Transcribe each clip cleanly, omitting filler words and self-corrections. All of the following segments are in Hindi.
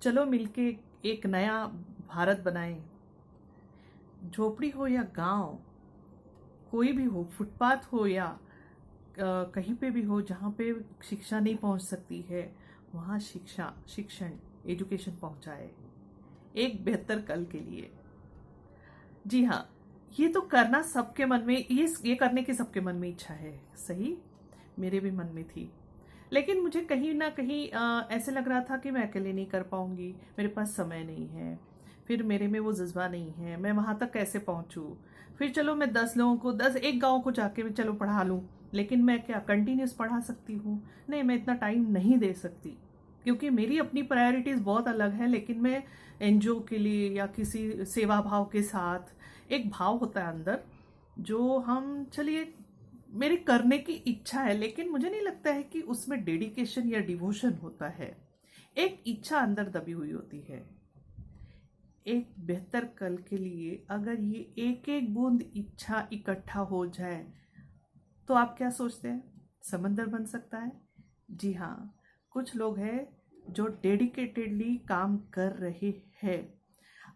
चलो मिलके एक नया भारत बनाएं। झोपड़ी हो या गांव, कोई भी हो, फुटपाथ हो या कहीं पे भी हो जहाँ पे शिक्षा नहीं पहुँच सकती है, वहाँ शिक्षण एजुकेशन पहुँचाए एक बेहतर कल के लिए। जी हाँ, ये तो करना सबके मन में, ये करने की सबके मन में इच्छा है। सही, मेरे भी मन में थी। लेकिन मुझे कहीं ना कहीं ऐसे लग रहा था कि मैं अकेले नहीं कर पाऊंगी, मेरे पास समय नहीं है, फिर मेरे में वो जज्बा नहीं है, मैं वहां तक कैसे पहुंचूं। फिर चलो मैं 10 लोगों को, एक गांव को जाके मैं चलो पढ़ा लूं, लेकिन मैं क्या कंटिन्यूस पढ़ा सकती हूँ? नहीं, मैं इतना टाइम नहीं दे सकती, क्योंकि मेरी अपनी प्रायोरिटीज बहुत अलग है। लेकिन मैं एनजीओ के लिए या किसी सेवा भाव के साथ, एक भाव होता है अंदर जो हम, चलिए मेरे करने की इच्छा है, लेकिन मुझे नहीं लगता है कि उसमें डेडिकेशन या डिवोशन होता है। एक इच्छा अंदर दबी हुई होती है एक बेहतर कल के लिए। अगर ये एक एक बूंद इच्छा इकट्ठा हो जाए तो आप क्या सोचते हैं, समंदर बन सकता है? जी हाँ, कुछ लोग हैं जो डेडिकेटेडली काम कर रहे हैं।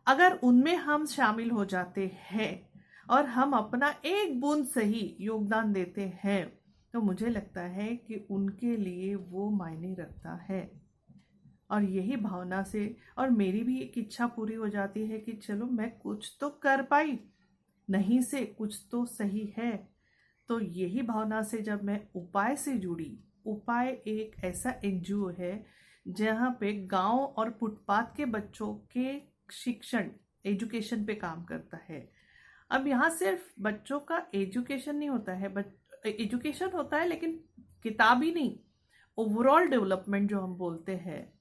अगर उनमें हम शामिल हो जाते हैं और हम अपना एक बूंद सही योगदान देते हैं, तो मुझे लगता है कि उनके लिए वो मायने रखता है। और यही भावना से, और मेरी भी एक इच्छा पूरी हो जाती है कि चलो मैं कुछ तो कर पाई, नहीं से कुछ तो सही है। तो यही भावना से जब मैं उपाय से जुड़ी, उपाय एक ऐसा एनजीओ है जहाँ पे गांव और फुटपाथ के बच्चों के शिक्षण एजुकेशन पे काम करता है। अब यहाँ सिर्फ बच्चों का एजुकेशन नहीं होता है, एजुकेशन होता है लेकिन किताबी नहीं, ओवरऑल डेवलपमेंट जो हम बोलते हैं।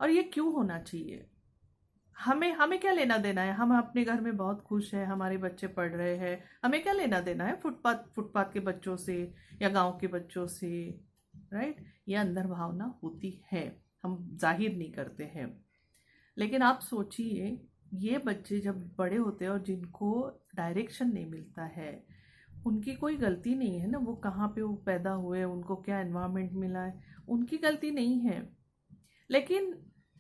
और ये क्यों होना चाहिए? हमें हमें क्या लेना देना है? हम अपने घर में बहुत खुश हैं, हमारे बच्चे पढ़ रहे हैं, हमें क्या लेना देना है फुटपाथ के बच्चों से या गांव के बच्चों से? राइट, ये अंदर भावना होती है, हम जाहिर नहीं करते हैं। लेकिन आप सोचिए, ये बच्चे जब बड़े होते हैं और जिनको डायरेक्शन नहीं मिलता है, उनकी कोई गलती नहीं है ना, वो कहाँ पे वो पैदा हुए, उनको क्या एनवायरनमेंट मिला है, उनकी गलती नहीं है। लेकिन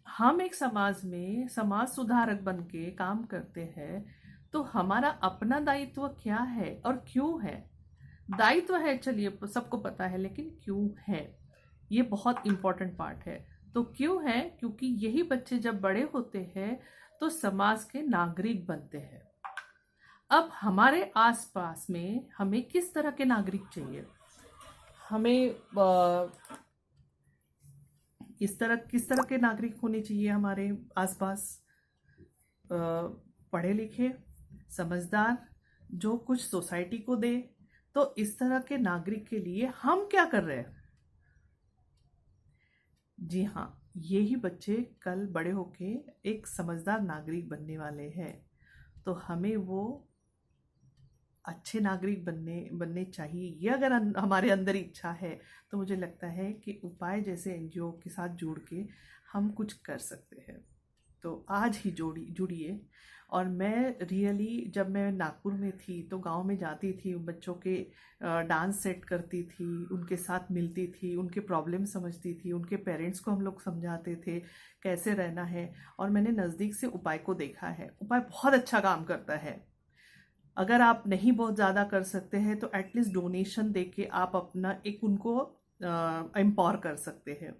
हम एक समाज में समाज सुधारक बन के काम करते हैं, तो हमारा अपना दायित्व क्या है और क्यों है? दायित्व है, चलिए सबको पता है, लेकिन क्यों है, ये बहुत इंपॉर्टेंट पार्ट है। तो क्यों है? क्योंकि यही बच्चे जब बड़े होते हैं तो समाज के नागरिक बनते हैं। अब हमारे आसपास में हमें किस तरह के नागरिक चाहिए? हमें किस तरह के नागरिक होने चाहिए हमारे आसपास? पढ़े लिखे, समझदार, जो कुछ सोसाइटी को दे। तो इस तरह के नागरिक के लिए हम क्या कर रहे हैं? जी हाँ, यही बच्चे कल बड़े होके एक समझदार नागरिक बनने वाले हैं। तो हमें वो अच्छे नागरिक बनने बनने चाहिए। ये अगर हमारे अंदर इच्छा है, तो मुझे लगता है कि उपाय जैसे एनजीओ के साथ जुड़ के हम कुछ कर सकते हैं। तो आज ही जुड़िए। और मैं रियली, जब मैं नागपुर में थी तो गांव में जाती थी, बच्चों के डांस सेट करती थी, उनके साथ मिलती थी, उनके प्रॉब्लम समझती थी, उनके पेरेंट्स को हम लोग समझाते थे कैसे रहना है। और मैंने नज़दीक से उपाय को देखा है, उपाय बहुत अच्छा काम करता है। अगर आप नहीं बहुत ज़्यादा कर सकते हैं तो एटलीस्ट डोनेशन देके आप अपना एक उनको एम्पावर कर सकते हैं।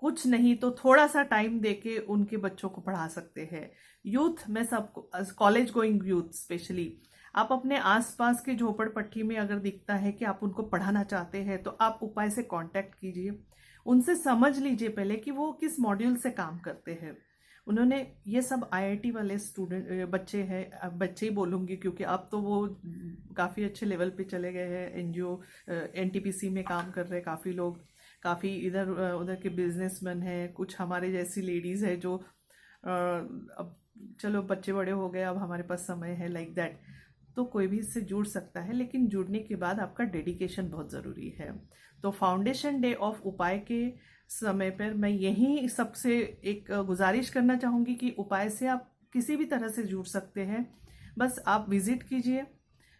कुछ नहीं तो थोड़ा सा टाइम देके उनके बच्चों को पढ़ा सकते हैं। यूथ में सबको, कॉलेज गोइंग यूथ स्पेशली, आप अपने आसपास के झोपड़पट्टी में अगर दिखता है कि आप उनको पढ़ाना चाहते हैं, तो आप उपाय से कांटेक्ट कीजिए, उनसे समझ लीजिए पहले कि वो किस मॉड्यूल से काम करते हैं। उन्होंने ये सब आईआईटी वाले स्टूडेंट बच्चे हैं, बच्चे ही बोलूँगी क्योंकि अब तो वो काफ़ी अच्छे लेवल पे चले गए हैं, एनजीओ एनटीपीसी में काम कर रहे हैं काफ़ी लोग, काफ़ी इधर उधर के बिजनेसमैन हैं, कुछ हमारे जैसी लेडीज़ है जो अब चलो बच्चे बड़े हो गए, अब हमारे पास समय है, लाइक दैट। तो कोई भी इससे जुड़ सकता है, लेकिन जुड़ने के बाद आपका डेडिकेशन बहुत ज़रूरी है। तो फाउंडेशन डे ऑफ उपाय के समय पर मैं यही सबसे एक गुजारिश करना चाहूँगी कि उपाय से आप किसी भी तरह से जुड़ सकते हैं। बस आप विजिट कीजिए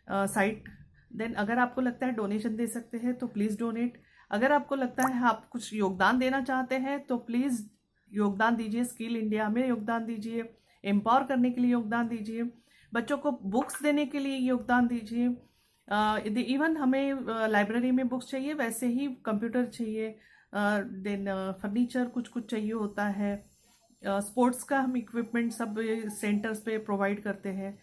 साइट, देन अगर आपको लगता है डोनेशन दे सकते हैं तो प्लीज़ डोनेट। अगर आपको लगता है आप कुछ योगदान देना चाहते हैं तो प्लीज़ योगदान दीजिए, स्किल इंडिया में योगदान दीजिए, एम्पावर करने के लिए योगदान दीजिए, बच्चों को बुक्स देने के लिए योगदान दीजिए। इवन हमें लाइब्रेरी में बुक्स चाहिए, वैसे ही कंप्यूटर चाहिए, देन फर्नीचर कुछ कुछ चाहिए होता है, स्पोर्ट्स का हम इक्विपमेंट सब सेंटर्स पे प्रोवाइड करते हैं।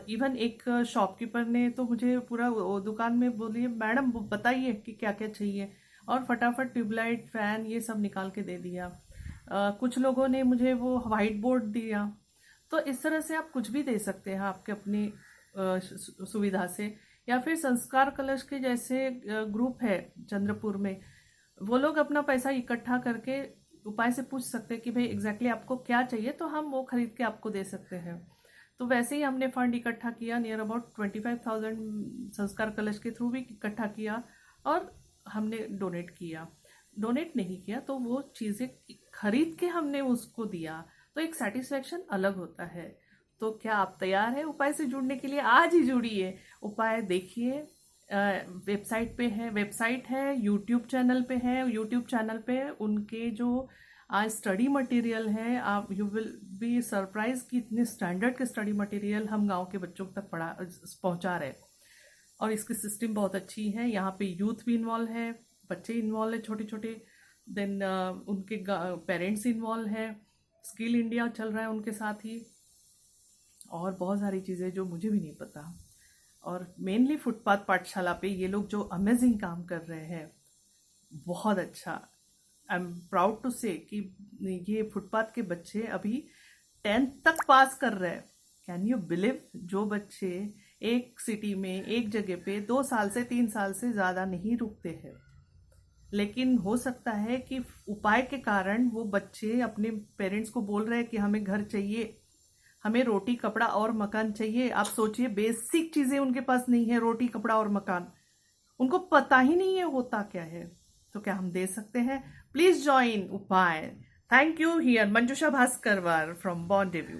इवन एक शॉपकीपर ने तो मुझे पूरा दुकान में बोलिए मैडम बताइए कि क्या क्या चाहिए, और फटाफट ट्यूबलाइट फैन ये सब निकाल के दे दिया। कुछ लोगों ने मुझे वो वाइट बोर्ड दिया। तो इस तरह से आप कुछ भी दे सकते हैं आपके अपनी सुविधा से। या फिर संस्कार कलश के जैसे ग्रुप है चंद्रपुर में, वो लोग अपना पैसा इकट्ठा करके उपाय से पूछ सकते हैं कि भाई एग्जैक्टली आपको क्या चाहिए, तो हम वो खरीद के आपको दे सकते हैं। तो वैसे ही हमने फंड इकट्ठा किया, नियर अबाउट 25,000 संस्कार कलश के थ्रू भी इकट्ठा किया, और हमने डोनेट नहीं किया, तो वो चीज़ें खरीद के हमने उसको दिया, तो एक सेटिस्फैक्शन अलग होता है। तो क्या आप तैयार हैं उपाय से जुड़ने के लिए? आज ही जुड़िए, उपाय देखिए, वेबसाइट है, यूट्यूब चैनल पे है, यूट्यूब चैनल पे उनके जो आज स्टडी मटेरियल है, आप यू विल बी सरप्राइज कि इतने स्टैंडर्ड के स्टडी मटेरियल हम गांव के बच्चों तक पहुंचा रहे हैं। और इसकी सिस्टम बहुत अच्छी है, यहाँ पे यूथ भी इन्वॉल्व है, बच्चे इन्वॉल्व है छोटे छोटे, देन उनके पेरेंट्स इन्वॉल्व है, स्किल इंडिया चल रहा है उनके साथ ही, और बहुत सारी चीज़ें जो मुझे भी नहीं पता। और मेनली फुटपाथ पाठशाला पे ये लोग जो अमेजिंग काम कर रहे हैं, बहुत अच्छा। आई एम प्राउड टू से कि ये फुटपाथ के बच्चे अभी 10th तक पास कर रहे हैं। Can you believe? जो बच्चे एक सिटी में एक जगह पे 2 साल से 3 साल से ज़्यादा नहीं रुकते हैं, लेकिन हो सकता है कि उपाय के कारण वो बच्चे अपने पेरेंट्स को बोल रहे हैं कि हमें घर चाहिए, हमें रोटी कपड़ा और मकान चाहिए। आप सोचिए, बेसिक चीज़ें उनके पास नहीं है, रोटी कपड़ा और मकान, उनको पता ही नहीं है होता क्या है। तो क्या हम दे सकते हैं? प्लीज ज्वाइन उपाय। Thank you. Here Manjusha Bhaskarwar from बॉन्ड डेब्यू।